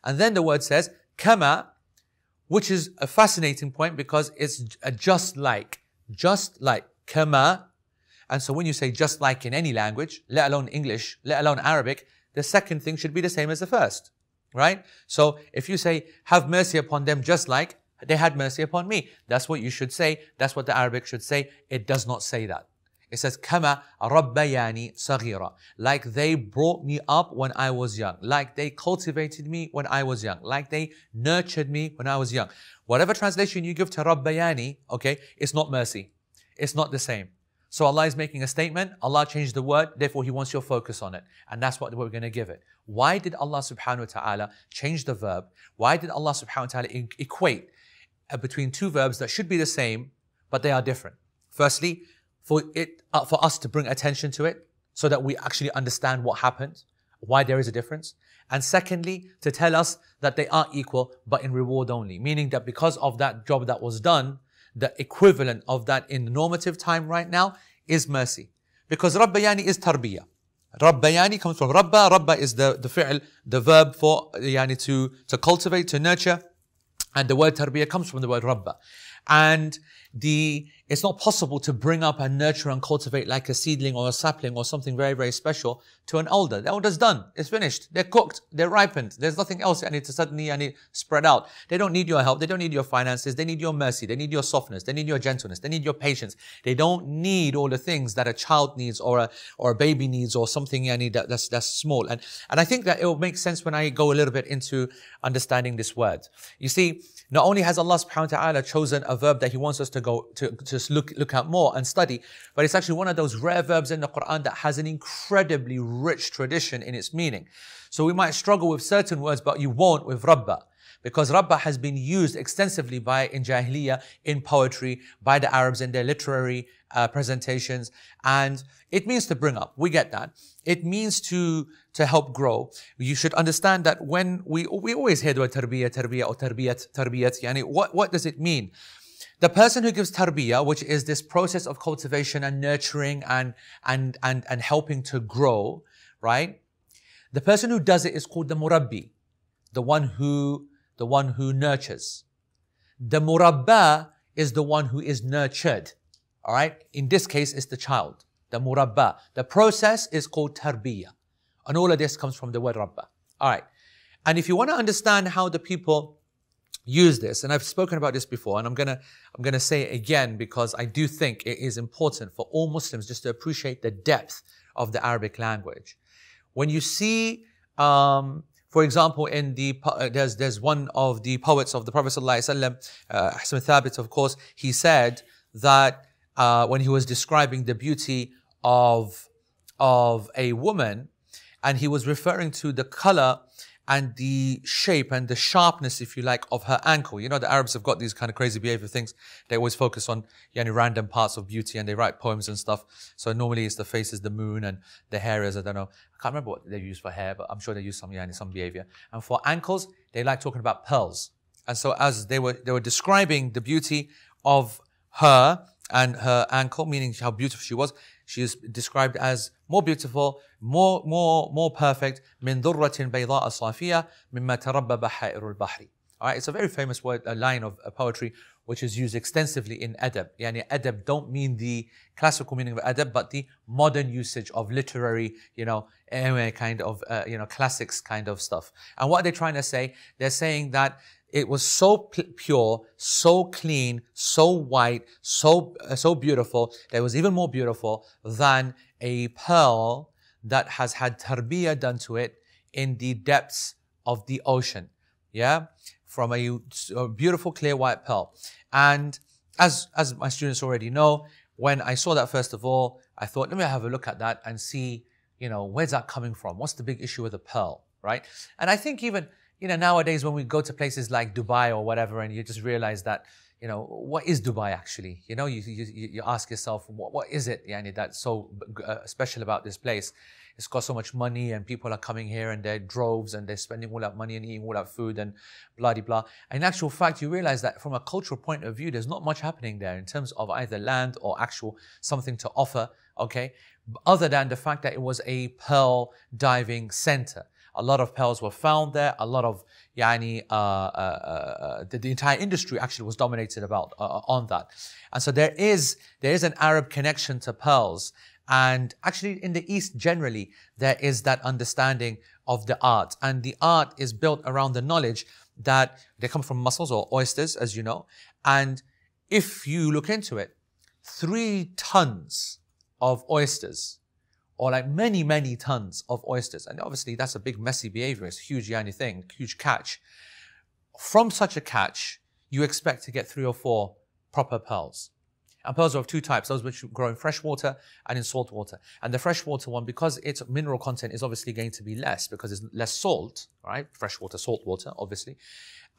And then the word says, kama, which is a fascinating point because it's a just like, kama. And so when you say just like in any language, let alone English, let alone Arabic, the second thing should be the same as the first, right? So if you say, have mercy upon them just like they had mercy upon me, that's what you should say. That's what the Arabic should say. It does not say that. It says, kama rabbayani saghira, like they brought me up when I was young, like they cultivated me when I was young, like they nurtured me when I was young. Whatever translation you give to rabbayani, okay, it's not mercy. It's not the same. So Allah is making a statement, Allah changed the word, therefore He wants your focus on it. And that's what we're going to give it. Why did Allah subhanahu wa ta'ala change the verb? Why did Allah subhanahu wa ta'ala equate between two verbs that should be the same, but they are different? Firstly, for us to bring attention to it, so that we actually understand what happened, why there is a difference. And secondly, to tell us that they are equal, but in reward only. Meaning that because of that job that was done, the equivalent of that in normative time right now is mercy. Because Rabbayani is Tarbiyah. Rabbayani comes from Rabba. Rabba is the fi'l, the verb for yani to cultivate, to nurture. And the word Tarbiyah comes from the word Rabba. And it's not possible to bring up and nurture and cultivate like a seedling or a sapling or something very, very special to an alder. The alder's done. It's finished. They're cooked. They're ripened. There's nothing else I need to suddenly spread out. They don't need your help. They don't need your finances. They need your mercy. They need your softness. They need your gentleness. They need your patience. They don't need all the things that a child needs or a baby needs or something that's small. And I think that it will make sense when I go a little bit into understanding this word. You see, not only has Allah subhanahu wa ta'ala chosen a verb that He wants us to go to just look at more and study, but it's actually one of those rare verbs in the Quran that has an incredibly rich tradition in its meaning. So we might struggle with certain words, but you won't with Rabba. Because Rabba has been used extensively in Jahiliyyah, in poetry, by the Arabs in their literary presentations. And it means to bring up. We get that. It means to help grow. You should understand that when we always hear the word tarbiyah or tarbiyat. Yani what does it mean? The person who gives tarbiyah, which is this process of cultivation and nurturing and helping to grow, right? The person who does it is called the murabbi, the one who nurtures. The murabba is the one who is nurtured. All right? In this case, it's the child, the murabba. The process is called tarbiyah. And all of this comes from the word rabba. All right. And if you want to understand how the people use this, and I've spoken about this before, and I'm gonna say it again because I do think it is important for all Muslims just to appreciate the depth of the Arabic language. When you see, for example, in there's one of the poets of the Prophet ﷺ, Hassan Thabit, of course, he said that when he was describing the beauty of a woman, and he was referring to the color and the shape and the sharpness, if you like, of her ankle. You know, the Arabs have got these kind of crazy behavior things. They always focus on random parts of beauty and they write poems and stuff. So normally it's the face is the moon and the hair is, I don't know. I can't remember what they use for hair, but I'm sure they use some behavior. And for ankles, they like talking about pearls. And so as they were describing the beauty of her and her ankle, meaning how beautiful she was, she is described as more beautiful, more perfect. من ذرة بيضاء صافية مما تربى بحائر البحر. All right, it's a very famous word, a line of poetry which is used extensively in adab. Yani adab don't mean the classical meaning of adab, but the modern usage of literary, kind of, classics kind of stuff. And what they're trying to say, they're saying that it was so pure, so clean, so white, so beautiful, that it was even more beautiful than a pearl that has had tarbiyah done to it in the depths of the ocean. Yeah? From a beautiful, clear, white pearl. And as my students already know, when I saw that, first of all, I thought, let me have a look at that and see, where's that coming from? What's the big issue with a pearl, right? And I think even, nowadays when we go to places like Dubai or whatever, and you just realize that, what is Dubai actually? You ask yourself, what is it, that's so special about this place? It's got so much money and people are coming here and they're droves and they're spending all that money and eating all that food and blah, blah, blah. And in actual fact, you realize that from a cultural point of view, there's not much happening there in terms of either land or actual something to offer, okay? Other than the fact that it was a pearl diving center. A lot of pearls were found there. A lot of, the entire industry actually was dominated on that. And so there is an Arab connection to pearls. And actually in the East generally, there is that understanding of the art. And the art is built around the knowledge that they come from mussels or oysters, as you know. And if you look into it, 3 tons of oysters, or like many, many tons of oysters. And obviously that's a big messy behavior. It's a huge thing, huge catch. From such a catch, you expect to get 3 or 4 proper pearls. And pearls are of 2 types, those which grow in fresh water and in salt water. And the freshwater one, because its mineral content is obviously going to be less because it's less salt, right? Freshwater, salt water, obviously.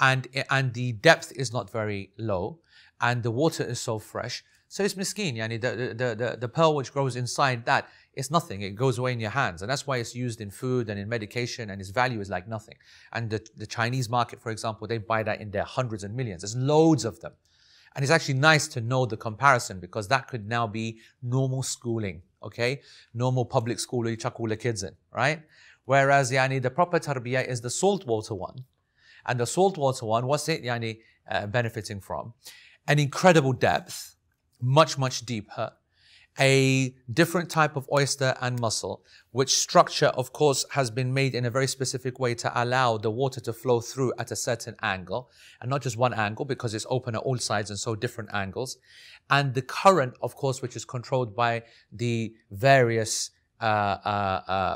And the depth is not very low. And the water is so fresh. So it's miskeen, the pearl which grows inside that, it's nothing. It goes away in your hands. And that's why it's used in food and in medication, and its value is like nothing. And the Chinese market, for example, they buy that in their hundreds and millions. There's loads of them. And it's actually nice to know the comparison, because that could now be normal schooling, okay? Normal public school where you chuck all the kids in, right? Whereas the proper tarbiyah is the saltwater one. And the saltwater one, what's it benefiting from? An incredible depth, much, much deeper. A different type of oyster and mussel, which structure, of course, has been made in a very specific way to allow the water to flow through at a certain angle, and not just one angle, because it's open at all sides and so different angles. And the current, of course, which is controlled by the various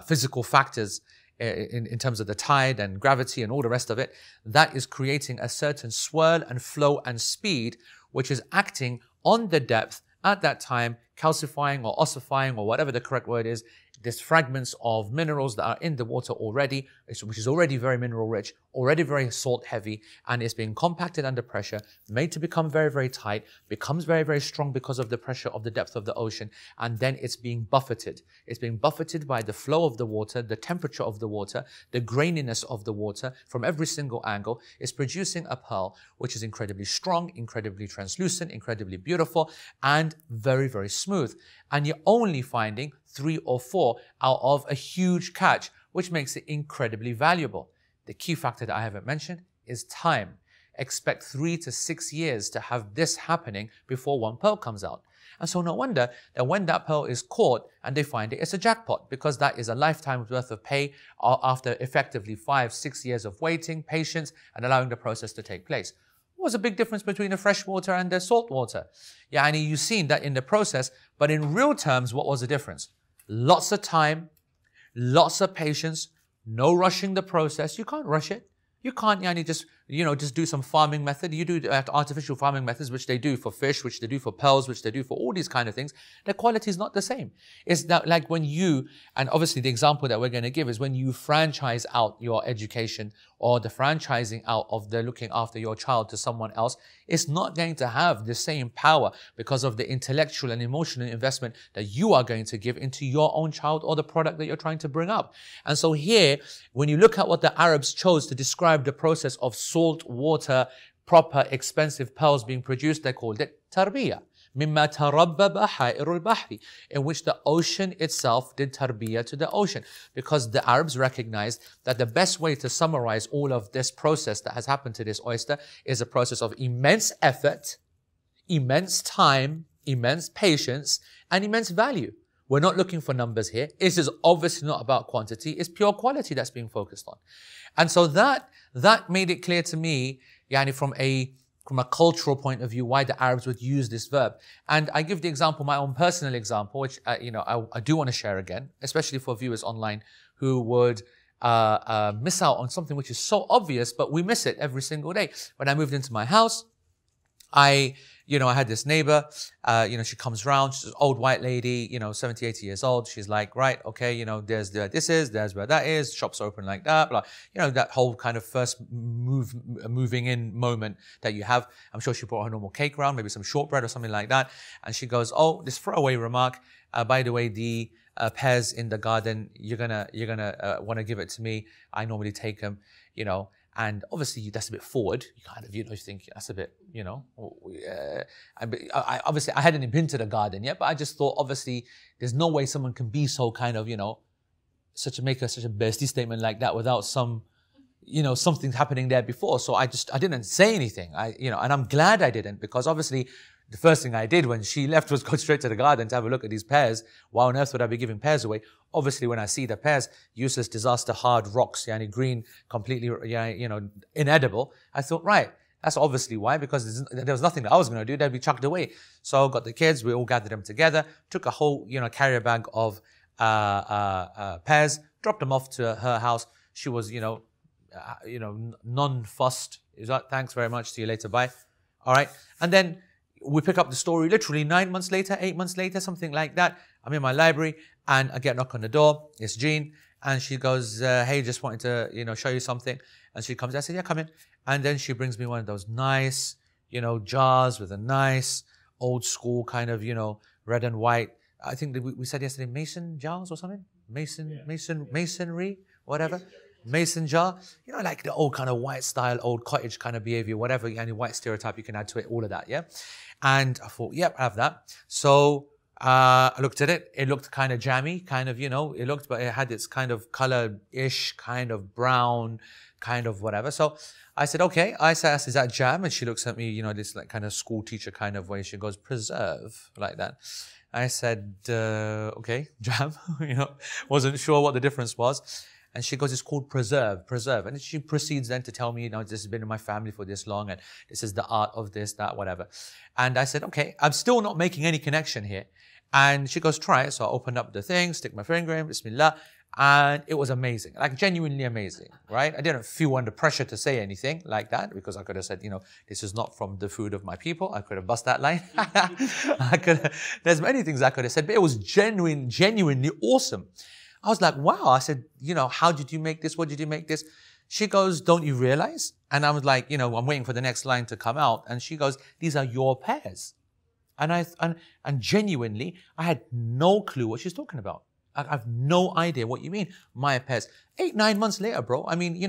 physical factors in terms of the tide and gravity and all the rest of it, that is creating a certain swirl and flow and speed, which is acting on the depth at that time, calcifying or ossifying or whatever the correct word is, these fragments of minerals that are in the water already, which is already very mineral rich, already very salt heavy, and is being compacted under pressure, made to become very, very tight, becomes very, very strong because of the pressure of the depth of the ocean, and then it's being buffeted. It's being buffeted by the flow of the water, the temperature of the water, the graininess of the water from every single angle. It's producing a pearl which is incredibly strong, incredibly translucent, incredibly beautiful, and very, very smooth. And you're only finding 3 or 4 out of a huge catch, which makes it incredibly valuable. The key factor that I haven't mentioned is time. Expect 3 to 6 years to have this happening before one pearl comes out. And so no wonder that when that pearl is caught and they find it, it's a jackpot, because that is a lifetime's worth of pay after effectively 5, 6 years of waiting, patience, and allowing the process to take place. What was the big difference between the freshwater and the saltwater? Yeah, and you've seen that in the process, but in real terms, what was the difference? Lots of time, lots of patience, no rushing the process. You can't rush it. You can't just do some farming method. You do artificial farming methods, which they do for fish, which they do for pearls, which they do for all these kind of things. The quality is not the same. It's that like when you, and obviously the example that we're going to give is when you franchise out your education or the franchising out of the looking after your child to someone else, it's not going to have the same power because of the intellectual and emotional investment that you are going to give into your own child or the product that you're trying to bring up. And so here, when you look at what the Arabs chose to describe the process of salt water, proper, expensive pearls being produced, they called it Tarbiyah. مما تربى بحائر البحر, in which the ocean itself did tarbiyah to the ocean, because the Arabs recognized that the best way to summarize all of this process that has happened to this oyster is a process of immense effort, immense time, immense patience, and immense value. We're not looking for numbers here. This is obviously not about quantity. It's pure quality that's being focused on. And so that made it clear to me, from a cultural point of view, why the Arabs would use this verb. And I give the example, my own personal example, which I do want to share again, especially for viewers online who would miss out on something which is so obvious, but we miss it every single day. When I moved into my house, I had this neighbor, she comes round, she's an old white lady, 70, 80 years old. She's like, right, okay, there's where this is, there's where that is, shops are open like that, blah. That whole kind of first moving in moment that you have. I'm sure she brought her normal cake around, maybe some shortbread or something like that. And she goes, oh, this throwaway remark, by the way, the pears in the garden, you're gonna want to give it to me. I normally take them, And obviously that's a bit forward. You kind of, you think that's a bit, obviously I hadn't been to the garden yet, but I just thought, obviously, there's no way someone can be so kind of, make such a bestie statement like that without some, something's happening there before. So I didn't say anything. And I'm glad I didn't, because obviously the first thing I did when she left was go straight to the garden to have a look at these pears. Why on earth would I be giving pears away? Obviously, when I see the pears, useless, disaster, hard rocks, green, completely, inedible, I thought, right, that's obviously why, because there was nothing that I was going to do. They'd be chucked away. So I got the kids, we all gathered them together, took a whole, carrier bag of pears, dropped them off to her house. She was, non-fussed. Thanks very much. See you later. Bye. All right. And then we pick up the story literally 9 months later, 8 months later, something like that. I'm in my library and I get a knock on the door. It's Jean. And she goes, hey, just wanted to, show you something. And she comes. I said, yeah, come in. And then she brings me one of those nice, jars with a nice old school kind of, red and white. I think that we said yesterday, mason jars or something? Masonry, whatever. Mason jar, like the old kind of white style, old cottage kind of behavior, whatever, any white stereotype you can add to it, all of that, yeah? And I thought, yep, I have that. So I looked at it. It looked kind of jammy, kind of, but it had its kind of color-ish, kind of brown, kind of whatever. So I said, okay. I said, is that jam? And she looks at me, this like kind of school teacher kind of way. She goes, preserve, like that. I said, okay, jam, wasn't sure what the difference was. And she goes, it's called preserve. And she proceeds then to tell me, this has been in my family for this long, and this is the art of this, that, whatever. And I said, okay, I'm still not making any connection here. And she goes, try it. So I opened up the thing, stick my finger in, Bismillah, and it was amazing, like genuinely amazing, right? I didn't feel under pressure to say anything like that, because I could have said, this is not from the food of my people. I could have bust that line. There's many things I could have said, but it was genuinely awesome. I was like, wow. I said, how did you make this? What did you make this? She goes, don't you realize? And I was like, I'm waiting for the next line to come out. And she goes, these are your pears. And genuinely, I had no clue what she's talking about. I have no idea what you mean, my pears. 8, 9 months later, bro. I mean,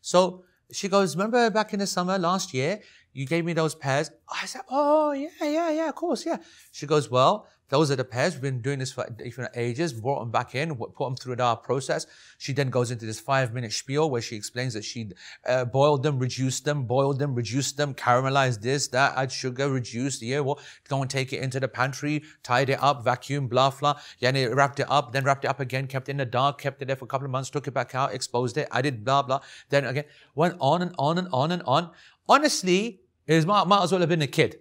So she goes, remember back in the summer last year, you gave me those pears? I said, oh, yeah, of course, yeah. She goes, well, those are the pears. We've been doing this for ages, brought them back in, put them through our process. She then goes into this 5-minute spiel where she explains that she boiled them, reduced them, caramelized this, that, add sugar, reduced, go and take it into the pantry, tied it up, vacuum, blah, blah. Wrapped it up, then wrapped it up again, kept it in the dark, kept it there for a couple of months, took it back out, exposed it, added blah, blah. Then again, went on and on and on and on. Honestly, it might as well have been a kid.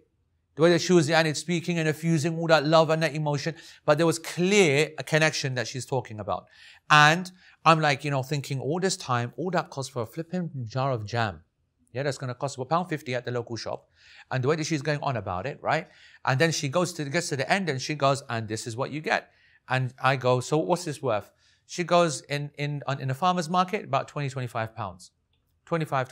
The way that she was speaking and effusing all that love and that emotion, but there was clear a connection that she's talking about. And I'm like, thinking all this time, all that cost for a flipping jar of jam. Yeah, that's going to cost £1.50 at the local shop. And the way that she's going on about it, right? And then she gets to the end and she goes, and this is what you get. And I go, so what's this worth? She goes, in a farmer's market, about 20, 25 pounds. 25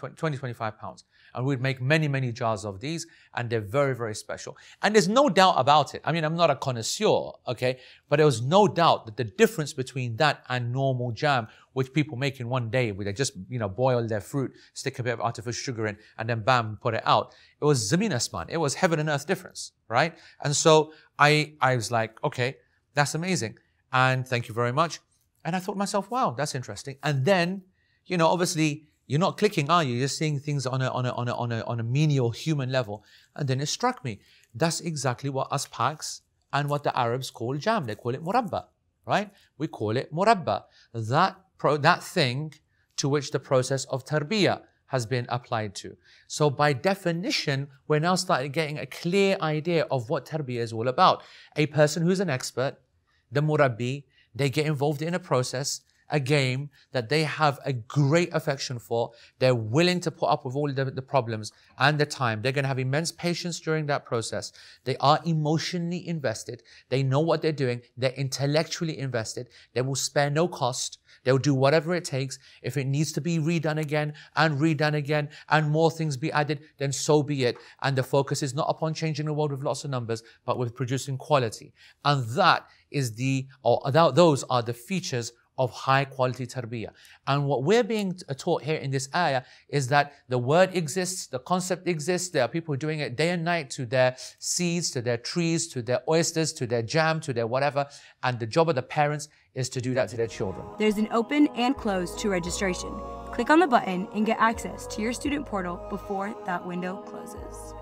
pounds. And we'd make many, many jars of these, and they're very, very special. And there's no doubt about it. I mean, I'm not a connoisseur, okay? But there was no doubt that the difference between that and normal jam, which people make in one day, where they just, boil their fruit, stick a bit of artificial sugar in, and then bam, put it out. It was Zamin Asman. It was heaven and earth difference, right? And so I was like, okay, that's amazing. And thank you very much. And I thought to myself, wow, that's interesting. And then, obviously, you're not clicking, are you? You're seeing things on a menial human level. And then it struck me. That's exactly what us Paks and what the Arabs call jam. They call it murabba, right? We call it murabba. That thing to which the process of tarbiyah has been applied to. So by definition, we're now starting getting a clear idea of what tarbiyah is all about. A person who's an expert, the murabbi, they get involved in a process, a game that they have a great affection for. They're willing to put up with all the problems and the time. They're going to have immense patience during that process. They are emotionally invested. They know what they're doing. They're intellectually invested. They will spare no cost. They'll do whatever it takes. If it needs to be redone again and more things be added, then so be it. And the focus is not upon changing the world with lots of numbers, but with producing quality. And those are the features of high quality tarbiyah. And what we're being taught here in this ayah is that the word exists, the concept exists, there are people doing it day and night to their seeds, to their trees, to their oysters, to their jam, to their whatever, and the job of the parents is to do that to their children. There's an open and close to registration. Click Click on the button and get access to your student portal before that window closes.